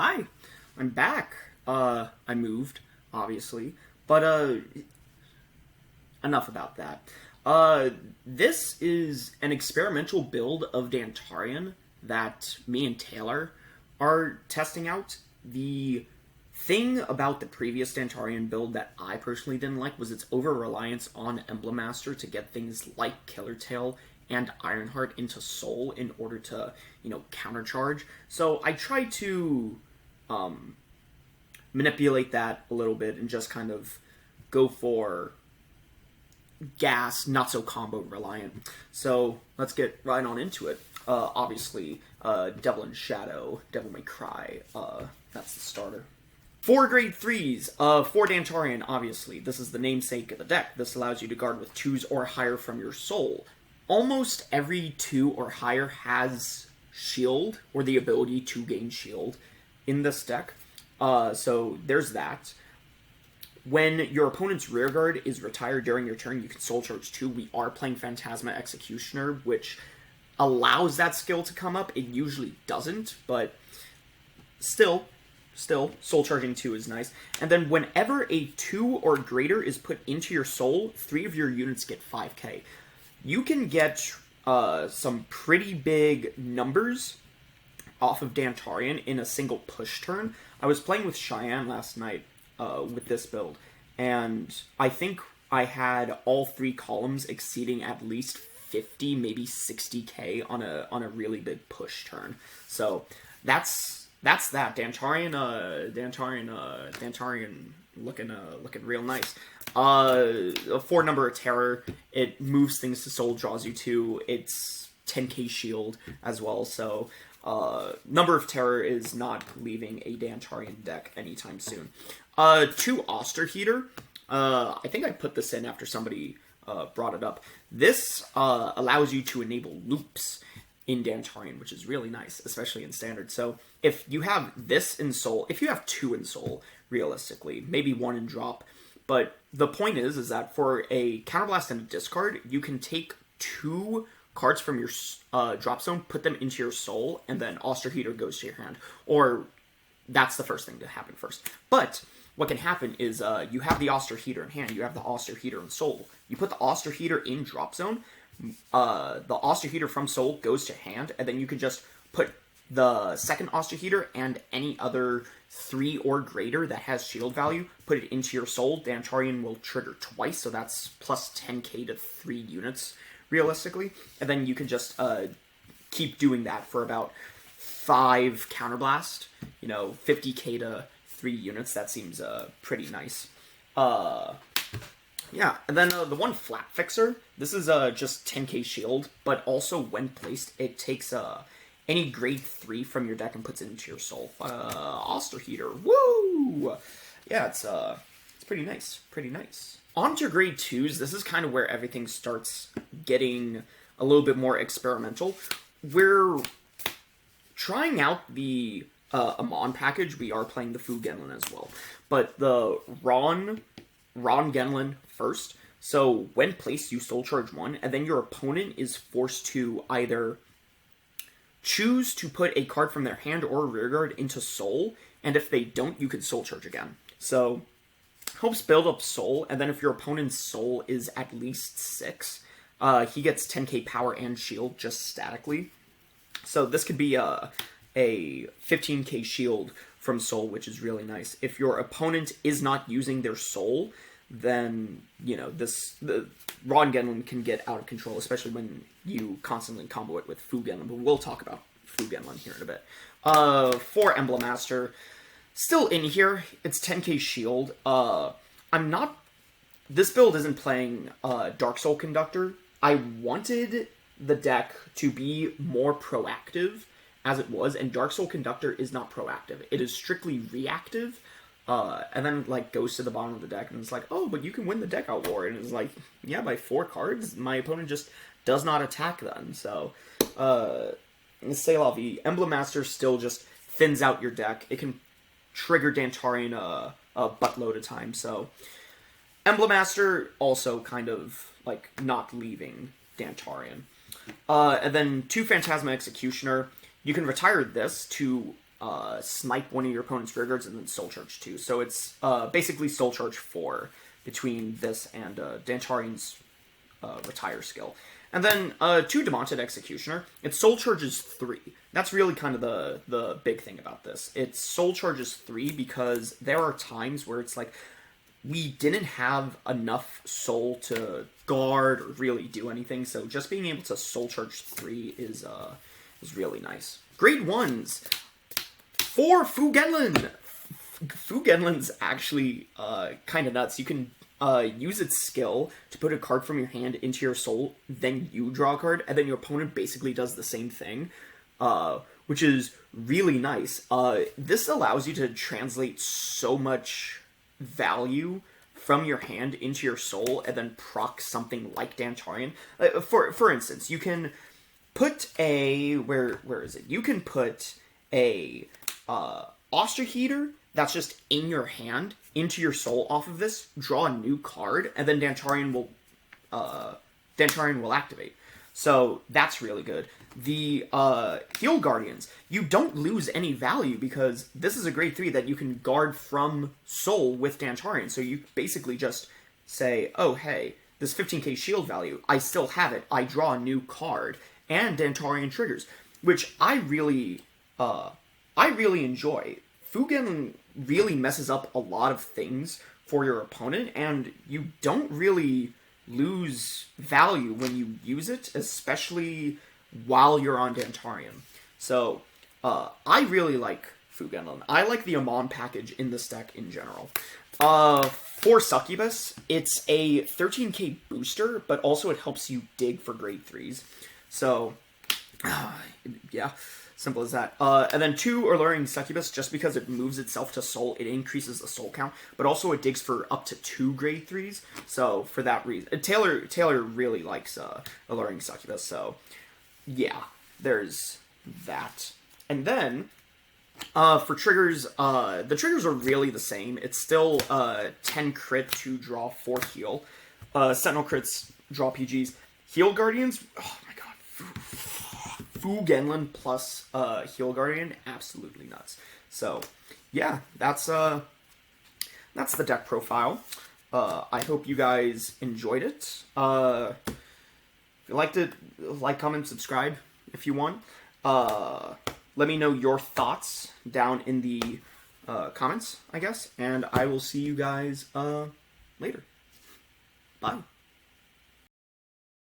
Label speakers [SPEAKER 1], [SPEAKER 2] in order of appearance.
[SPEAKER 1] Hi, I'm back. I moved, obviously, but enough about that. This is an experimental build of Dantarian that me and Taylor are testing out. The thing about the previous Dantarian build that I personally didn't like was its over reliance on Emblem Master to get things like Killer Tail and Ironheart into Soul in order to, countercharge. So I tried to manipulate that a little bit and just kind of go for gas, not so combo reliant. So let's get right on into it. Obviously, Devil in Shadow, Devil May Cry, that's the starter. 4 grade 3s, 4 Dantarian, obviously. This is the namesake of the deck. This allows you to guard with 2s or higher from your soul. Almost every 2 or higher has shield, or the ability to gain shield in this deck. So there's that. When your opponent's rearguard is retired during your turn, you can Soul Charge 2. We are playing Phantasma Executioner, which allows that skill to come up. It usually doesn't, but still, Soul Charging 2 is nice. And then whenever a 2 or greater is put into your soul, 3 of your units get 5k. You can get some pretty big numbers off of Dantarian in a single push turn. I was playing with Cheyenne last night with this build, and I think I had all 3 columns exceeding at least 50, maybe 60k on a really big push turn. So that's that. Dantarian looking real nice. A 4 number of terror. It moves things to soul, draws you 2. It's 10k shield as well. So number of terror is not leaving a Dantarian deck anytime soon. 2 Oster Heater. I think I put this in after somebody brought it up. This allows you to enable loops in Dantarian, which is really nice, especially in Standard. So if you have this in Soul, if you have 2 in Soul, realistically, maybe 1 in Drop, but the point is that for a Counterblast and a discard, you can take 2 cards from your drop zone, put them into your Soul, and then Oster Heater goes to your hand. Or that's the first thing to happen first. But what can happen is you have the Oster Heater in hand, you have the Oster Heater in Soul. You put the Oster Heater in drop zone, the Oster Heater from Soul goes to hand, and then you can just put the second Oster Heater and any other 3 or greater that has shield value, put it into your Soul. Dantarian will trigger twice, so that's plus 10k to 3 units, realistically. And then you can just keep doing that for about 5 Counterblast, 50k to 3 units. That seems pretty nice. Yeah, and then the one Flat Fixer, this is just 10k shield, but also when placed, it takes any grade 3 from your deck and puts it into your Soul. Oster Heater, woo! Yeah, it's pretty nice, On to grade 2s, this is kind of where everything starts getting a little bit more experimental. We're trying out the Amon package. We are playing the Fu Genlin as well. But the Ron Genlin first. So when placed, you Soul Charge 1, and then your opponent is forced to either choose to put a card from their hand or rearguard into Soul, and if they don't, you can Soul Charge again. So helps build up Soul, and then if your opponent's Soul is at least 6, he gets 10k power and shield just statically. So this could be a 15k shield from Soul, which is really nice. If your opponent is not using their Soul, then, the Ron Genlin can get out of control, especially when you constantly combo it with Fu Genlin, but we'll talk about Fu Genlin here in a bit. 4 Emblem Master, still in here, it's 10k shield. This build isn't playing Dark Soul Conductor. I wanted the deck to be more proactive as it was, and Dark Soul Conductor is not proactive. It is strictly reactive, and then, goes to the bottom of the deck, and it's like, oh, but you can win the deck out war, and it's like, yeah, by 4 cards, my opponent just does not attack then, so, c'est la vie. Emblem Master still just thins out your deck. It can trigger Dantarian a buttload of time, so Emblem Master also kind of, not leaving Dantarian. And then 2 Phantasma Executioner. You can retire this to snipe one of your opponent's rear guards, and then Soul Charge 2. So it's basically Soul Charge 4 between this and Dantarian's Retire skill. And then 2 Demonted Executioner. It's Soul Charges 3. That's really kind of the big thing about this. It's Soul Charges 3 because there are times where it's like, we didn't have enough soul to guard or really do anything, so just being able to Soul Charge 3 is really nice. Grade 1s for Fugenlin! Fugenlin's actually kind of nuts. You can use its skill to put a card from your hand into your soul, then you draw a card, and then your opponent basically does the same thing, which is really nice. This allows you to translate so much value from your hand into your soul, and then proc something like Dantarian. For instance, you can put a... Where is it? You can put a Osterheater that's just in your hand into your soul off of this, draw a new card, and then Dantarian will activate. So that's really good. The Heal Guardians, you don't lose any value because this is a grade 3 that you can guard from soul with Dantarian. So you basically just say, oh hey, this 15k shield value, I still have it. I draw a new card, and Dantarian triggers, which I really enjoy. Fugen really messes up a lot of things for your opponent, and you don't really lose value when you use it, especially while you're on Dantarian. So, I really like Fugenlin. I like the Amon package in this deck in general. For Succubus, it's a 13k booster, but also it helps you dig for grade 3s. So, yeah, simple as that. And then 2 Alluring Succubus, just because it moves itself to soul, it increases the soul count, but also it digs for up to 2 grade 3s. So for that reason, Taylor really likes Alluring Succubus. So yeah, there's that. And then for triggers, the triggers are really the same. It's still 10 crit to draw 4 heal. Sentinel crits, draw PGs. Heal Guardians, oh my god. Fugenlin plus Heal Guardian, absolutely nuts. So, yeah, that's the deck profile. I hope you guys enjoyed it. If you liked it, like, comment, subscribe if you want. Let me know your thoughts down in the comments, I guess. And I will see you guys later. Bye.